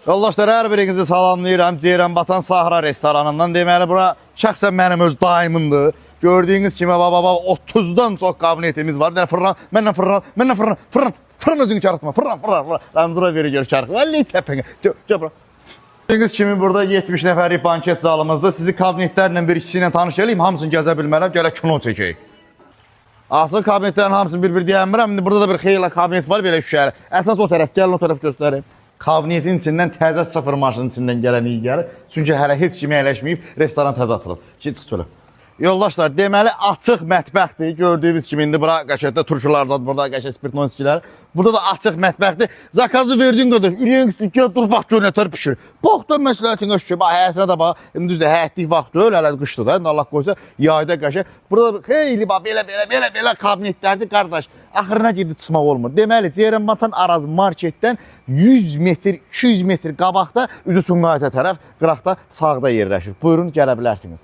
Yoldaşlar, hər birinizi salamlayıram. Ceyranbatan Sahra restoranından. Deməli, bura şəxsən mənim öz daimimdir. Gördüyünüz kimi, 30-dan çox kabinetimiz var. Məndən fırlan özünü karıtma. Fırlan. Ramzura verir gör karıtma. Vallahi təpəngə. Cəbra. Gördüyünüz kimi, burada 70 nəfərlik banket zalımızdır. Sizi kabinetlərlə bir-ikisi ilə tanış eləyim. Hamısını gəzə bilmərəm. Gələ kino çəkək. Artıq kabinetlərin hamısını bir-bir deyəmirəm. İndi burada da bir xeyli kabinet var belə şüşəli. Əsas o tərəf, gəlin o tərəf göstəreyim. Kabinetin içindən təzə sıfır maşının içindən gələn iyi gəlir. Çünki hələ heç kimi əyləşməyib, restoran təzə açılıb. Çıx çölə. Yoldaşlar, deməli açıq mətbəxdir. Gördüyünüz kimi indi bura qəşəngdə turşular zad, burada qəşəng spirtnon içkiləri. Burada da açıq mətbəxdir. Zakazı verdiyin qədər, ürəyin üstü dur bax gör nətər pişir. Bax da məsləhətinə şükür. Bax həyətinə də bax. İndi düzdür, həyətlik vaxt öyle, hələ qışdır da. İndi Allah qoysa yayda qəşəng. Burada da xeyli bax belə kabinetlərdir qardaş. Axırına gedib çıxmaq olmur. Deməli, Ceyranbatan Araz marketdən 100 metr, 200 metr qabaqda üzü Sumqayıta tərəf, qıraqda sağda yerləşir. Buyurun, gələ bilərsiniz.